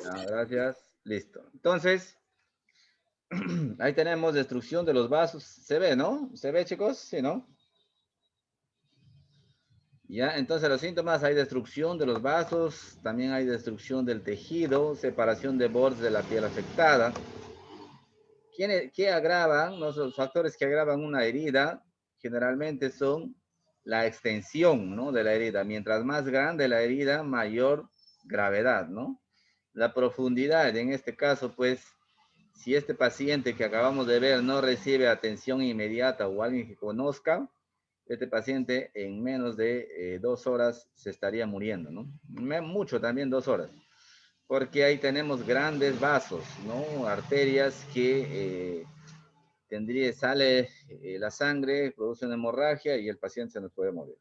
Ya, gracias. Listo. Entonces, ahí tenemos destrucción de los vasos. ¿Se ve, no? ¿Se ve, chicos? Sí, ¿no? Ya, entonces los síntomas, hay destrucción de los vasos, también hay destrucción del tejido, separación de bordes de la piel afectada. ¿Qué agravan? Los factores que agravan una herida generalmente son la extensión, ¿no?, de la herida. Mientras más grande la herida, mayor gravedad, ¿no? La profundidad, en este caso, pues, si este paciente que acabamos de ver no recibe atención inmediata o alguien que conozca, este paciente en menos de 2 horas se estaría muriendo, ¿no? Mucho también 2 horas, porque ahí tenemos grandes vasos, ¿no? Arterias que sale la sangre, produce una hemorragia y el paciente se nos puede morir.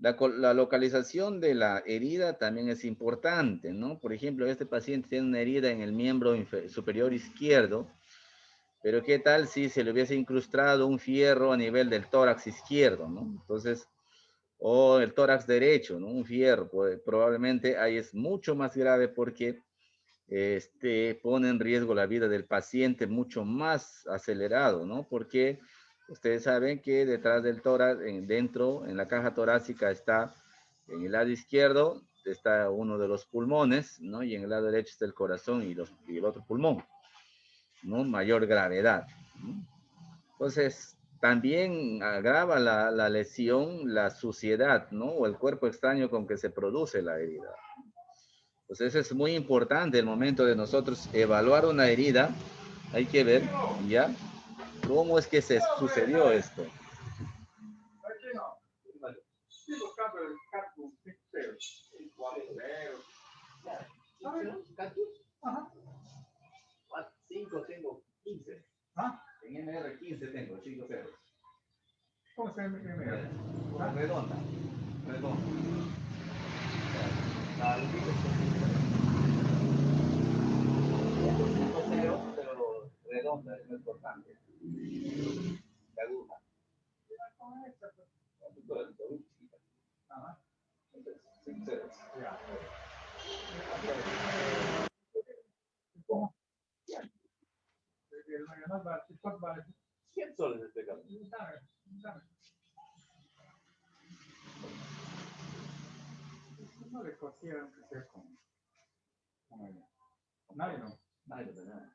La localización de la herida también es importante, ¿no? Por ejemplo, este paciente tiene una herida en el miembro superior izquierdo, pero ¿qué tal si se le hubiese incrustado un fierro a nivel del tórax izquierdo, ¿no? Entonces, o el tórax derecho, ¿no? Un fierro, pues, probablemente ahí es mucho más grave porque pone en riesgo la vida del paciente mucho más acelerado, ¿no? Porque ustedes saben que detrás del tórax, dentro, en la caja torácica está, en el lado izquierdo, está uno de los pulmones, ¿no? Y en el lado derecho está el corazón y el otro pulmón, ¿no? Mayor gravedad, ¿no? Entonces, también agrava la lesión, la suciedad, ¿no? O el cuerpo extraño con que se produce la herida. Entonces, es muy importante el momento de nosotros evaluar una herida. Hay que ver, ¿ya? ¿Cómo es que se sucedió esto? Cinco tengo 15. ¿Ah? En MR15 tengo 5 ceros. ¿Cómo se llama MR? Redonda. Redonda. Cinco ceros, pero redonda, es lo importante. La aguja. Ajá. 5 ceros. Ya. ¿Cómo? 100 soles este caso. No le cosieron que sea con nadie, no. Nadie, ¿verdad?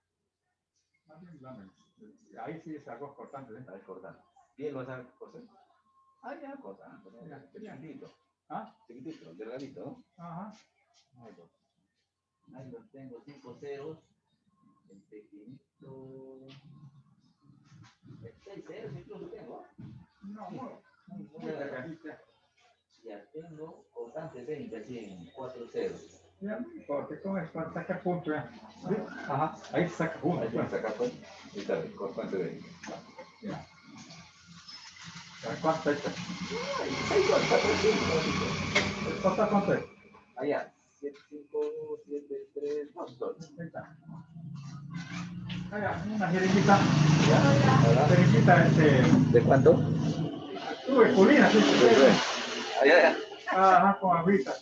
Ahí sí es algo cortante, ¿eh? Es cortante. ¿Bien lo vas a coser? Ah, ya, cortante. Chiquitito. ¿Ah? Chiquitito, delgadito, ¿no? Ajá. Ahí lo tengo, 5 ceros. El pequeñito. 6 ceros incluso tengo. No, muy delgadita. Ya tengo cortante 20, así en 4 ceros. Ya, porque con esto saca punto, ya. ¿Sí? Ajá, ahí saca punto. Ahí saca punto. Ahí está, cortante 20. Ya. ¿Cuánto está? Ahí corta, 5. ¿Corta cuánto es? Allá. 7, 5, 7, 3, 2. Ahí está. Allá, una jeringuita. Ya. Jeringuita, ¿de cuánto? Purina, sí. Allá. Ajá, con agüita.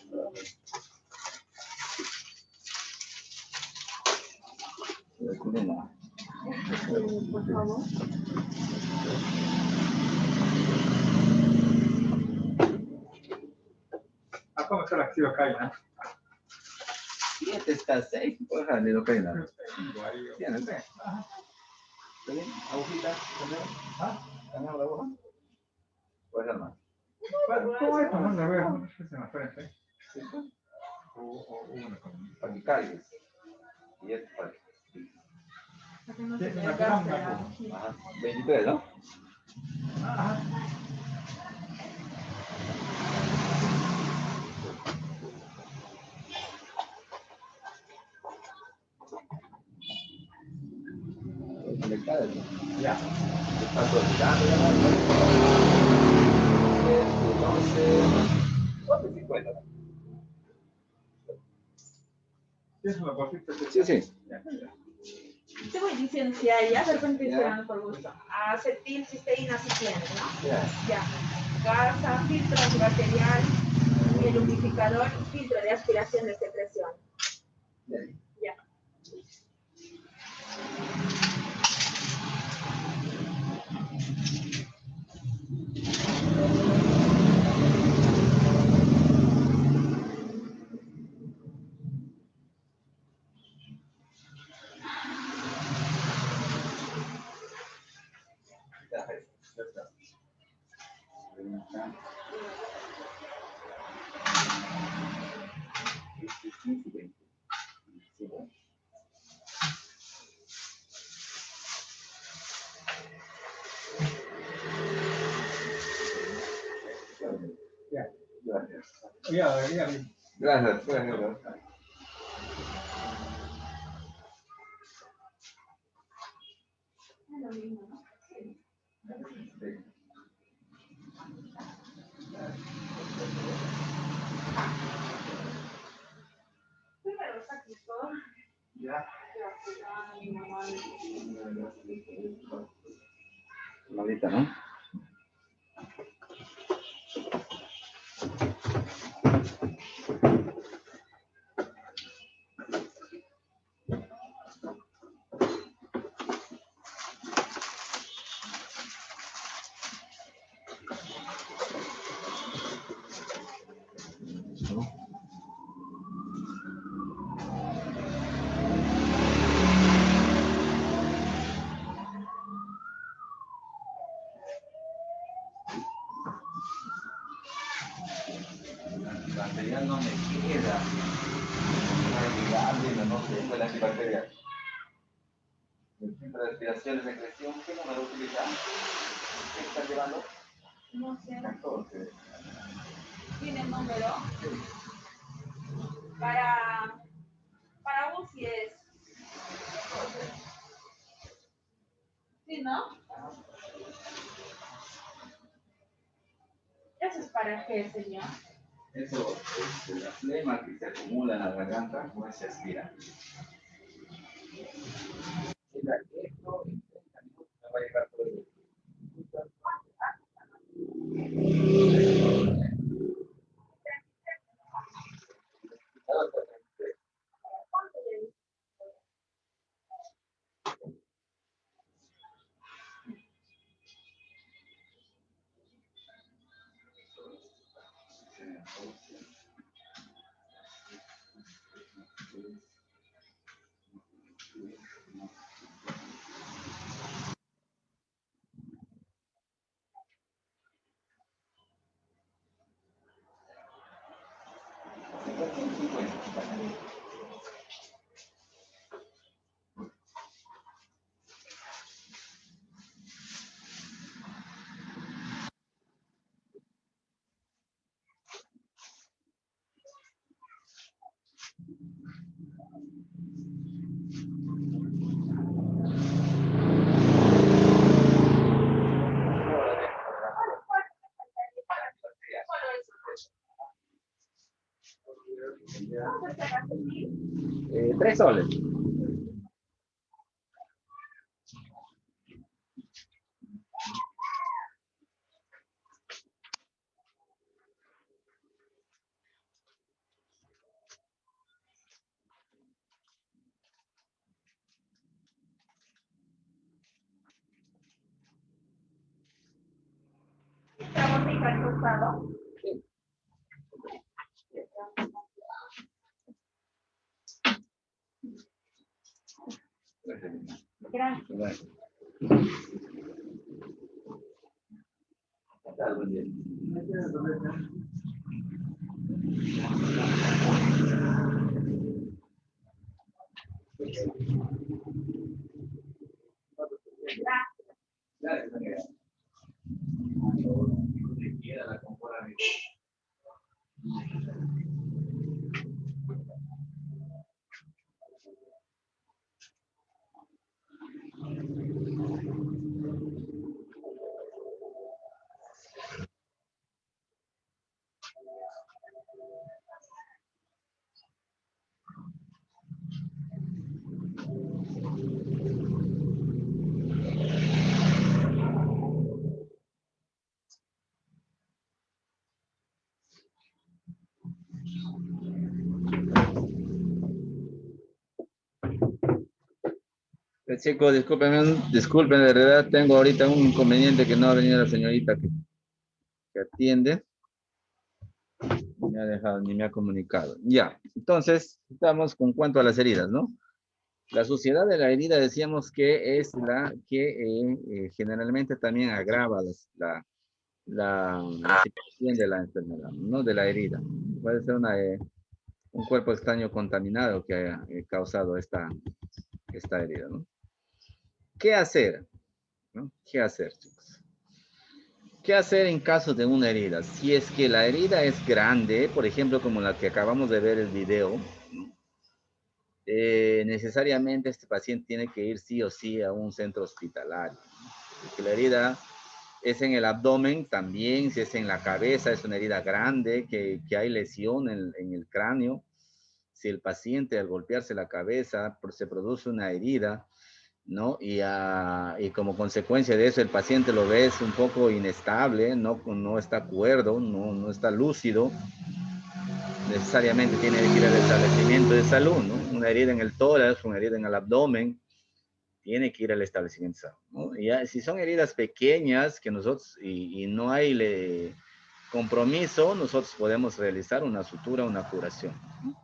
Por favor. ¿Cómo está la xilocaína? 7 está 6, pues la lidocaína. ¿Tienes? ¿Está bien? ¿Agujita? ¿Tenemos la aguja? Puede ser más. ¿Cómo esto? No la veo, no sé si en la frente. ¿Sí? O una con panicales. Y esto para que... Tiene una gran aguja. Ajá. 23, ¿no? Ajá. Conectada, ¿no? Ya. Está solicitando ya. 12, 50. ¿Tienes una bolsita? Sí, sí. Te voy diciendo si hay, ya de repente estoy esperando por gusto. Acetil, cisteína, si tienes, ¿no? Ya. Gasa, filtro antibacterial, el humidificador y filtro de aspiración de secreción. Gracias. Bueno. Es lo mismo, ¿no? Sí. Primero saqué todo. Ya. Ahorita, ¿no? La material no me queda. No tengo el antibacterial. El filtro de aspiración de secreción, ¿qué número utiliza? ¿Qué están llevando? No sé. 14. ¿Tiene el número? Sí. Para UCI es. ¿Sí, no? Eso es para qué, señor. Eso es la flema que se acumula en la garganta, no se aspira. Mira, esto en 30 minutos me va a llegar todo el ¿Cuánto 3 soles. Esta botija al costado. Gracias. Bueno. Gracias. La compora. Chicos, disculpen, de verdad tengo ahorita un inconveniente que no ha venido la señorita que atiende. Me ha dejado, ni me ha comunicado. Ya, entonces, estamos con cuanto a las heridas, ¿no? La suciedad de la herida decíamos que es la que generalmente también agrava la situación de la enfermedad, ¿no? De la herida. Puede ser un cuerpo extraño contaminado que haya causado esta herida, ¿no? ¿Qué hacer? ¿No? ¿Qué hacer, chicos? ¿Qué hacer en caso de una herida? Si es que la herida es grande, por ejemplo, como la que acabamos de ver el video, necesariamente este paciente tiene que ir sí o sí a un centro hospitalario. Si la herida es en el abdomen, también, si es en la cabeza, es una herida grande, que hay lesión en el cráneo. Si el paciente al golpearse la cabeza se produce una herida, ¿no? Y como consecuencia de eso el paciente lo ves un poco inestable, no está cuerdo, no está lúcido, necesariamente tiene que ir al establecimiento de salud, ¿no? Una herida en el tórax, una herida en el abdomen, tiene que ir al establecimiento de salud, ¿no? Y ya, si son heridas pequeñas que nosotros, y no hay compromiso, nosotros podemos realizar una sutura, una curación, ¿no?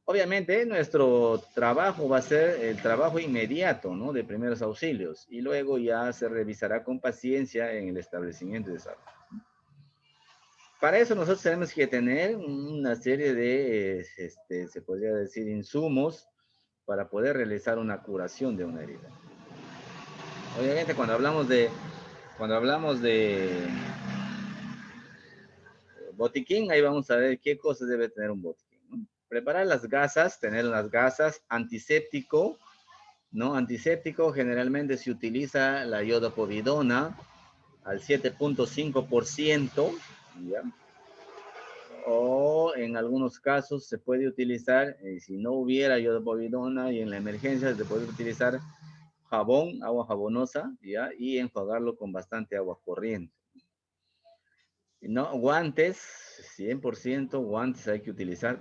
Obviamente, nuestro trabajo va a ser el trabajo inmediato, ¿no? De primeros auxilios, y luego ya se revisará con paciencia en el establecimiento de salud. Para eso nosotros tenemos que tener una serie de, se podría decir, insumos para poder realizar una curación de una herida. Obviamente, cuando hablamos de botiquín, ahí vamos a ver qué cosas debe tener un botiquín, ¿no? Preparar las gasas, tener las gasas, antiséptico, ¿no? Antiséptico, generalmente se utiliza la iodopovidona al 7.5%, ¿ya? O en algunos casos se puede utilizar, si no hubiera iodopovidona y en la emergencia se puede utilizar jabón, agua jabonosa, ¿ya? Y enjuagarlo con bastante agua corriente. No, guantes, 100% guantes hay que utilizar.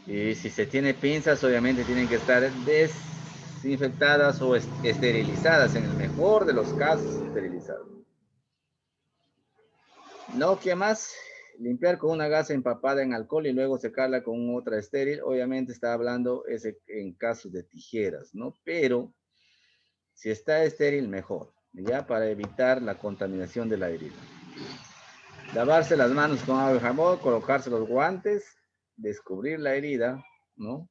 Y si se tiene pinzas, obviamente tienen que estar desinfectadas o esterilizadas, en el mejor de los casos, esterilizadas. No, ¿qué más? Limpiar con una gasa empapada en alcohol y luego secarla con otra estéril. Obviamente está hablando ese en casos de tijeras, ¿no? Pero si está estéril, mejor, ya para evitar la contaminación de la herida. Lavarse las manos con agua y jabón, colocarse los guantes, descubrir la herida, ¿no?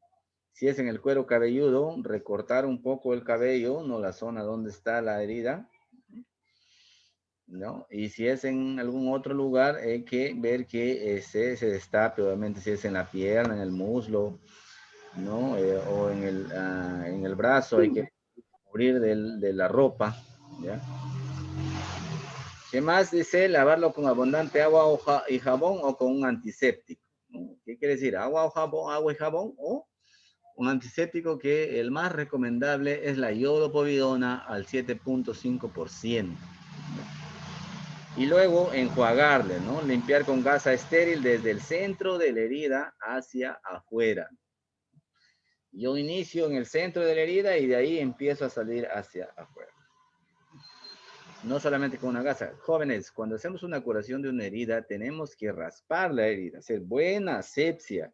Si es en el cuero cabelludo, recortar un poco el cabello, no la zona donde está la herida, ¿no? Y si es en algún otro lugar, hay que ver que se destape, obviamente si es en la pierna, en el muslo, ¿no? O en el brazo, hay que cubrir de la ropa, ¿ya? ¿Qué más dice? Lavarlo con abundante agua y jabón o con un antiséptico, ¿no? ¿Qué quiere decir? Agua y jabón o un antiséptico que el más recomendable es la iodopovidona al 7.5%. Y luego enjuagarle, ¿no? Limpiar con gasa estéril desde el centro de la herida hacia afuera. Yo inicio en el centro de la herida y de ahí empiezo a salir hacia afuera. No solamente con una gasa. Jóvenes, cuando hacemos una curación de una herida, tenemos que raspar la herida, hacer buena asepsia.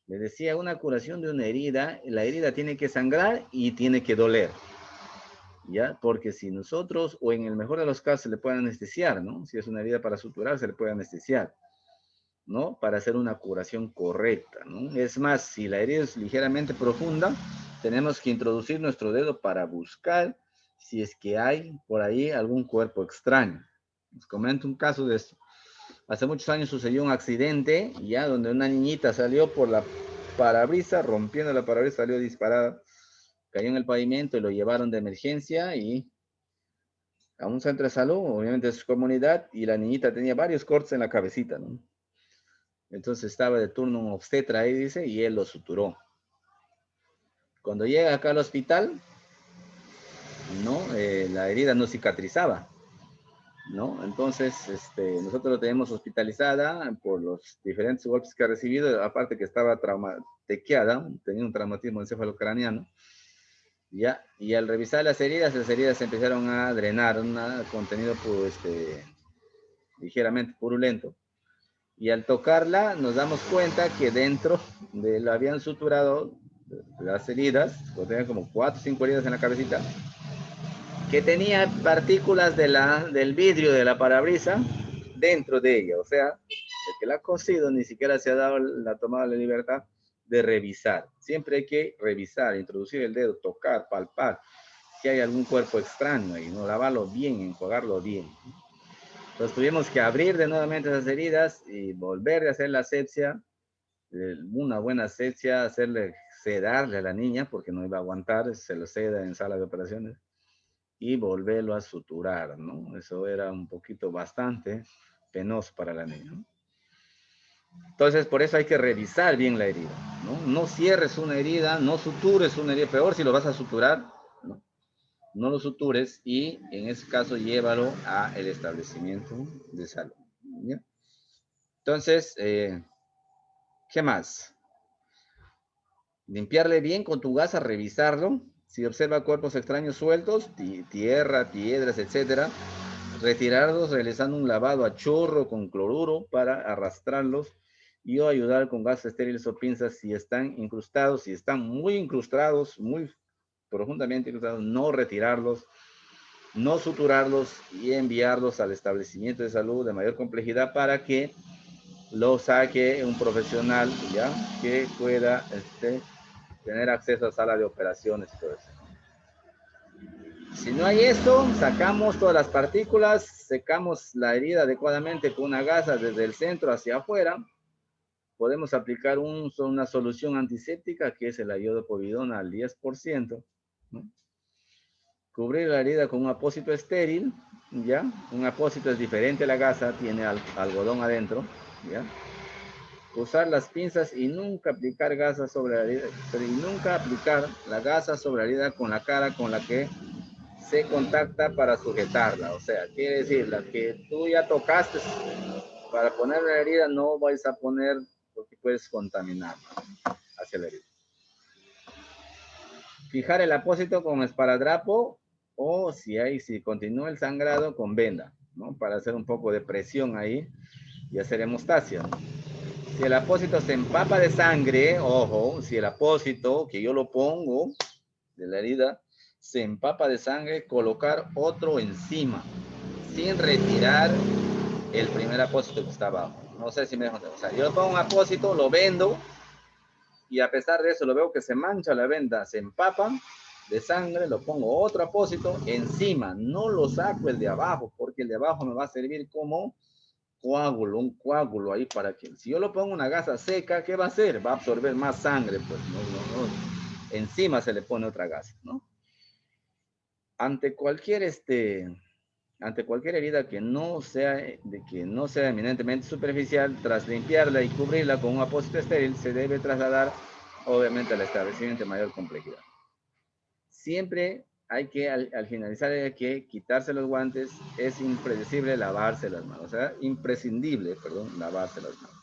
Les decía, una curación de una herida, la herida tiene que sangrar y tiene que doler. ¿Ya? Porque si nosotros, o en el mejor de los casos, se le puede anestesiar, ¿no? Si es una herida para suturar, se le puede anestesiar, ¿no? Para hacer una curación correcta, ¿no? Es más, si la herida es ligeramente profunda, tenemos que introducir nuestro dedo para buscar si es que hay por ahí algún cuerpo extraño. Les comento un caso de esto. Hace muchos años sucedió un accidente, ya donde una niñita salió por la parabrisas, rompiendo la parabrisas, salió disparada, cayó en el pavimento y lo llevaron de emergencia y a un centro de salud, obviamente de su comunidad, y la niñita tenía varios cortes en la cabecita, ¿no? Entonces estaba de turno un obstetra ahí, dice, y él lo suturó. Cuando llega acá al hospital, ¿no? La herida no cicatrizaba, ¿no? Entonces, nosotros lo tenemos hospitalizada por los diferentes golpes que ha recibido, aparte que estaba traumatequeada, tenía un traumatismo encefalocraniano, ¿ya? Y al revisar las heridas se empezaron a drenar, un contenido pues, ligeramente purulento. Y al tocarla nos damos cuenta que dentro de lo habían suturado las heridas, tenían como 4 o 5 heridas en la cabecita, que tenía partículas del vidrio de la parabrisa dentro de ella. O sea, el que la ha cosido ni siquiera se ha tomado la libertad de revisar. Siempre hay que revisar, introducir el dedo, tocar, palpar, si hay algún cuerpo extraño ahí, ¿no? Lavarlo bien, enjuagarlo bien. Entonces tuvimos que abrir de nuevamente esas heridas y volver a hacer la asepsia, una buena asepsia, hacerle sedarle a la niña porque no iba a aguantar, se lo seda en sala de operaciones y volverlo a suturar, ¿no? Eso era un poquito bastante penoso para la niña, ¿no? Entonces, por eso hay que revisar bien la herida, ¿no? No cierres una herida, no sutures una herida, peor si lo vas a suturar, ¿no? No lo sutures y en ese caso llévalo a el establecimiento de salud, ¿ya? Entonces, ¿qué más? Limpiarle bien con tu gasa, revisarlo. Si observa cuerpos extraños sueltos, tierra, piedras, etcétera, retirarlos realizando un lavado a chorro con cloruro para arrastrarlos y o ayudar con gas estériles o pinzas si están incrustados, si están muy incrustados, muy profundamente incrustados, no retirarlos, no suturarlos y enviarlos al establecimiento de salud de mayor complejidad para que lo saque un profesional, ¿ya? Que pueda tener acceso a sala de operaciones y todo eso. Si no hay esto, sacamos todas las partículas, secamos la herida adecuadamente con una gasa desde el centro hacia afuera. Podemos aplicar una solución antiséptica que es el iodo povidona al 10%, ¿no? Cubrir la herida con un apósito estéril, ¿ya? Un apósito es diferente a la gasa, tiene algodón adentro, ¿ya? Usar las pinzas y nunca aplicar gasas sobre la herida, y nunca aplicar la gasa sobre la herida con la cara con la que se contacta para sujetarla. O sea, quiere decir, la que tú ya tocaste para poner la herida, no vais a poner porque puedes contaminar hacia la herida. Fijar el apósito con esparadrapo o si continúa el sangrado con venda, ¿no? Para hacer un poco de presión ahí y hacer hemostasia, ¿no? Si el apósito se empapa de sangre, ojo, si el apósito que yo lo pongo de la herida se empapa de sangre, colocar otro encima, sin retirar el primer apósito que está abajo. No sé si me dejo entender. O sea, yo pongo un apósito, lo vendo, y a pesar de eso lo veo que se mancha la venda, se empapa de sangre, lo pongo otro apósito encima, no lo saco el de abajo, porque el de abajo me va a servir como coágulo, un coágulo ahí para que, si yo lo pongo una gasa seca, ¿qué va a hacer? Va a absorber más sangre, pues no. Encima se le pone otra gasa, ¿no? Ante cualquier ante cualquier herida que no sea eminentemente superficial, tras limpiarla y cubrirla con un apósito estéril, se debe trasladar obviamente al establecimiento de mayor complejidad. Siempre hay que, al finalizar, hay que quitarse los guantes, es impredecible lavarse las manos, o sea, imprescindible, perdón, lavarse las manos.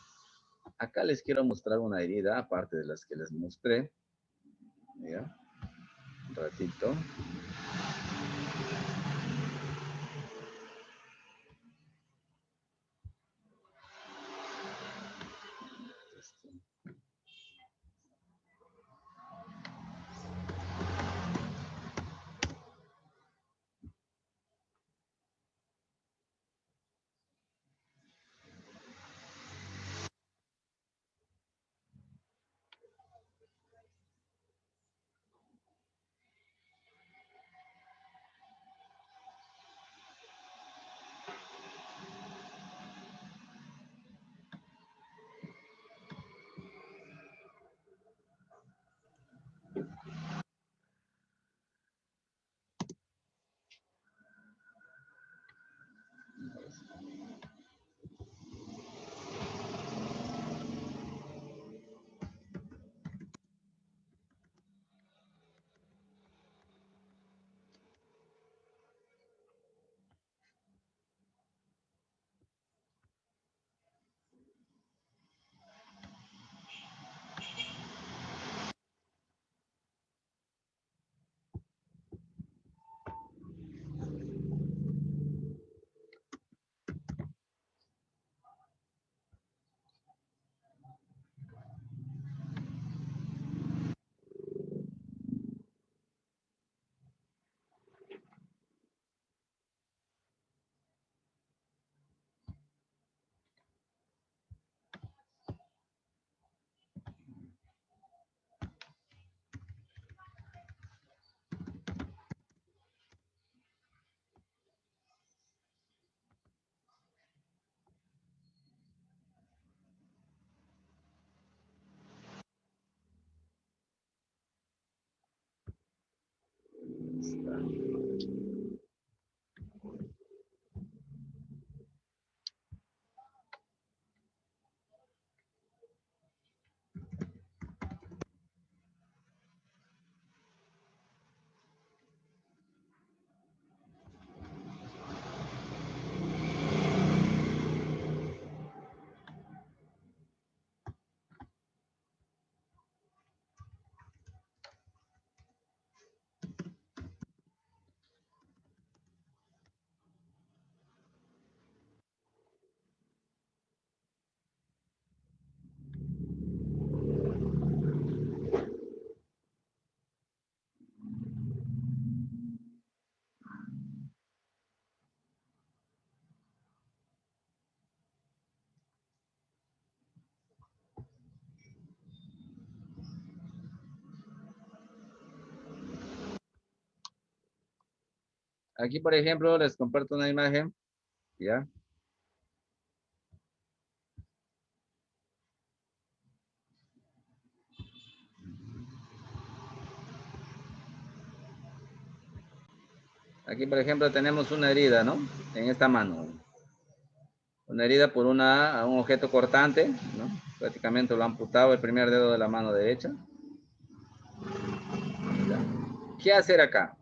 Acá les quiero mostrar una herida, aparte de las que les mostré, ¿ya? Un ratito. Aquí, por ejemplo, les comparto una imagen, ¿ya? Aquí, por ejemplo, tenemos una herida, ¿no? En esta mano. Una herida por un objeto cortante, ¿no? Prácticamente lo ha amputado el primer dedo de la mano derecha. ¿Ya? ¿Qué hacer acá?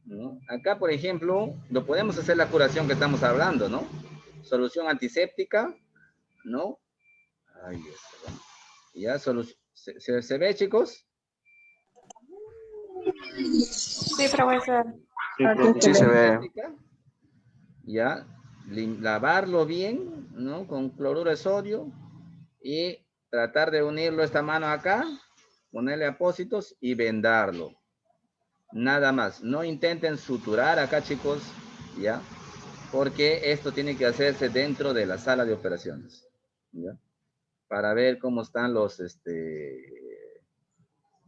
¿No? Acá, por ejemplo, lo podemos hacer la curación que estamos hablando, ¿no? Solución antiséptica, ¿no? Ahí está. Ya, ¿se ve, chicos? Sí, profesor. Sí se ve. Ya, lavarlo bien, ¿no? Con cloruro de sodio y tratar de unirlo esta mano acá, ponerle apósitos y vendarlo. Nada más. No intenten suturar acá, chicos, ¿ya? Porque esto tiene que hacerse dentro de la sala de operaciones, ¿ya? Para ver cómo están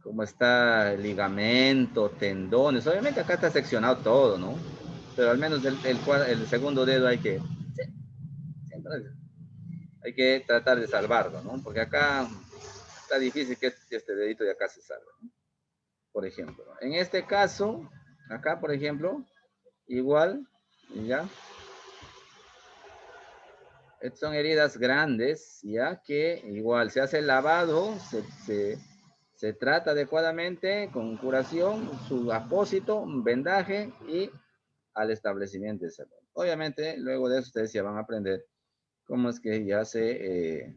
cómo está el ligamento, tendones. Obviamente acá está seccionado todo, ¿no? Pero al menos el segundo dedo siempre hay que tratar de salvarlo, ¿no? Porque acá está difícil que este dedito de acá se salga, ¿no? Por ejemplo. En este caso, acá, por ejemplo, igual, ¿ya? Estas son heridas grandes, ¿ya? Que igual se hace el lavado, se trata adecuadamente con curación, su apósito, un vendaje y al establecimiento de salud. Obviamente, luego de eso ustedes ya van a aprender cómo es que ya se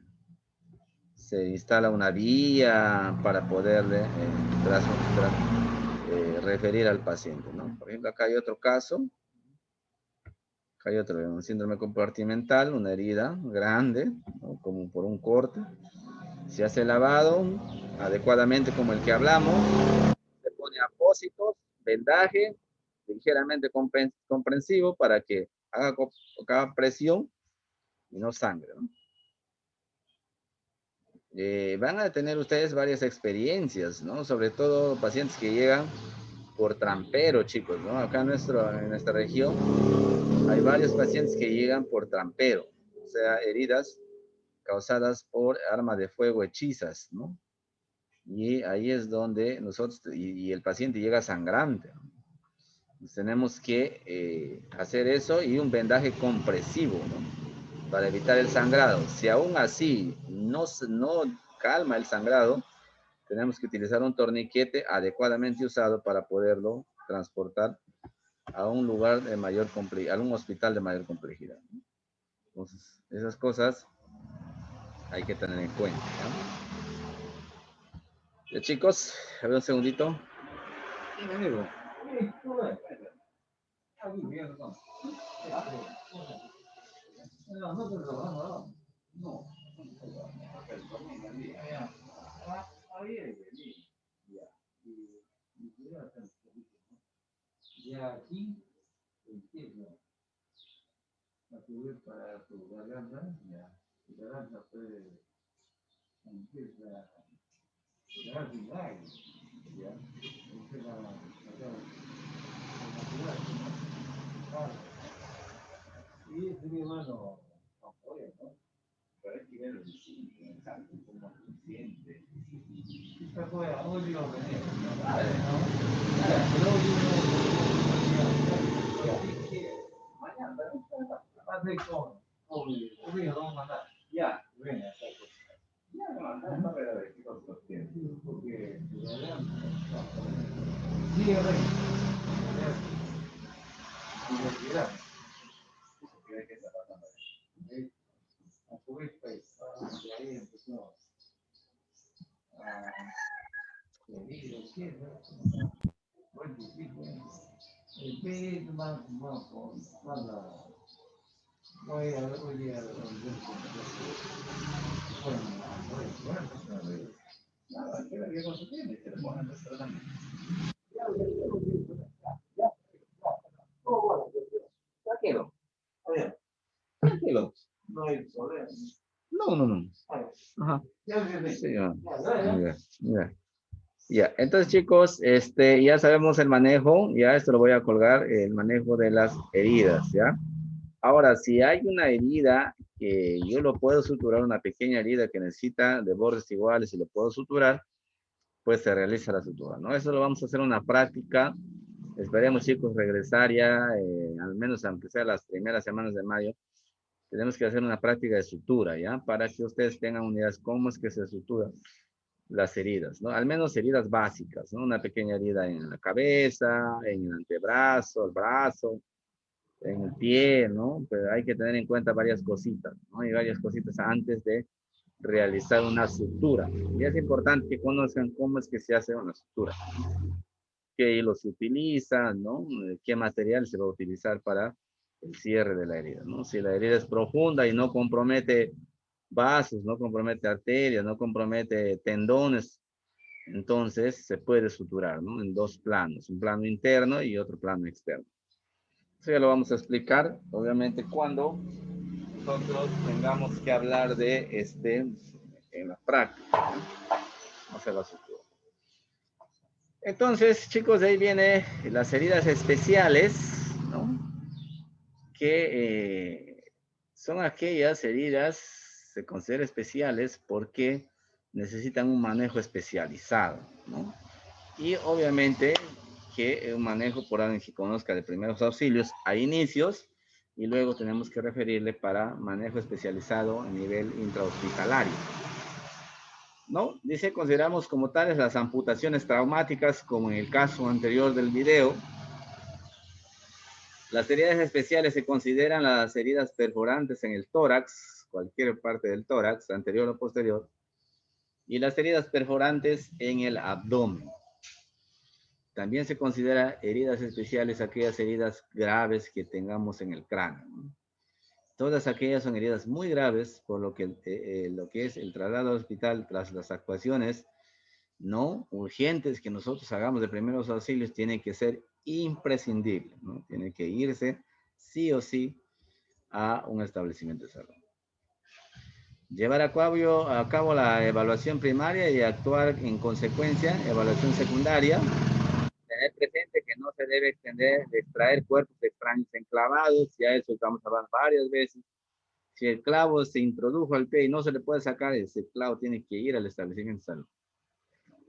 instala una vía para poderle referir al paciente, ¿no? Por ejemplo, acá hay otro caso. Acá hay otro, un síndrome compartimental, una herida grande, ¿no? Como por un corte. Se hace lavado adecuadamente como el que hablamos. Se pone apósitos, vendaje, ligeramente comprensivo para que haga presión y no sangre, ¿no? Van a tener ustedes varias experiencias, ¿no? Sobre todo pacientes que llegan por trampero, chicos, ¿no? Acá en nuestra región hay varios pacientes que llegan por trampero, o sea, heridas causadas por armas de fuego hechizas, ¿no? Y ahí es donde nosotros, y el paciente llega sangrante, ¿no? Pues tenemos que hacer eso y un vendaje compresivo, ¿no? Para evitar el sangrado. Si aún así no calma el sangrado, tenemos que utilizar un torniquete adecuadamente usado para poderlo transportar a un lugar de mayor complejidad, a un hospital de mayor complejidad, ¿no? Entonces, esas cosas hay que tener en cuenta, ¿no? Ya, chicos, a ver un segundito. Y aquí empieza a subir para tu garganta, ya. Tu garganta puede empieza a dar sin aire, ya. Empieza a y ese mi hermano apoya, ¿no? Pero hay que ver el como consciente, Tranquilo. Tranquilo. No, no, no. Ajá. Sí, ya. Ya, ya. Ya, entonces chicos, ya sabemos el manejo, ya esto lo voy a colgar, el manejo de las heridas, ¿ya? Ahora, si hay una herida que yo lo puedo suturar, una pequeña herida que necesita de bordes iguales y lo puedo suturar, pues se realiza la sutura, ¿no? Eso lo vamos a hacer una práctica. Esperemos, chicos, regresar ya, al menos aunque sea las primeras semanas de mayo, tenemos que hacer una práctica de sutura, ¿ya? Para que ustedes tengan unidades cómo es que se sutura las heridas, ¿no? Al menos heridas básicas, ¿no? Una pequeña herida en la cabeza, en el antebrazo, el brazo, en el pie, ¿no? Pero hay que tener en cuenta varias cositas, ¿no? Y varias cositas antes de realizar una sutura. Y es importante que conozcan cómo es que se hace una sutura, qué hilo se utiliza, ¿no? Qué material se va a utilizar para el cierre de la herida, ¿no? Si la herida es profunda y no compromete vasos, no compromete arterias, no compromete tendones, entonces se puede suturar, ¿no? En dos planos, un plano interno y otro plano externo. Eso ya lo vamos a explicar, obviamente, cuando nosotros tengamos que hablar de en la práctica, ¿no? Vamos a hacer la sutura. Entonces, chicos, de ahí viene las heridas especiales, ¿no? Que son aquellas heridas, se consideran especiales porque necesitan un manejo especializado, ¿no? Y obviamente que un manejo por alguien que conozca de primeros auxilios a inicios y luego tenemos que referirle para manejo especializado a nivel intrahospitalario. ¿No? Dice, consideramos como tales las amputaciones traumáticas, como en el caso anterior del video. Las heridas especiales se consideran las heridas perforantes en el tórax, cualquier parte del tórax, anterior o posterior, y las heridas perforantes en el abdomen. También se considera heridas especiales aquellas heridas graves que tengamos en el cráneo, ¿no? Todas aquellas son heridas muy graves, por lo que lo que es el traslado al hospital tras las actuaciones no urgentes que nosotros hagamos de primeros auxilios tiene que ser imprescindible, ¿no? Tiene que irse sí o sí a un establecimiento de salud. Llevar a cabo la evaluación primaria y actuar en consecuencia, evaluación secundaria. Tener presente que no se debe extraer cuerpos extraños enclavados, ya eso estamos hablando varias veces. Si el clavo se introdujo al pie y no se le puede sacar, ese clavo tiene que ir al establecimiento de salud.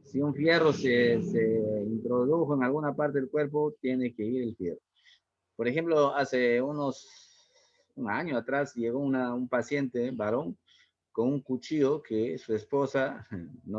Si un fierro se introdujo en alguna parte del cuerpo, tiene que ir el fierro. Por ejemplo, hace un año atrás llegó un paciente varón con un cuchillo que su esposa no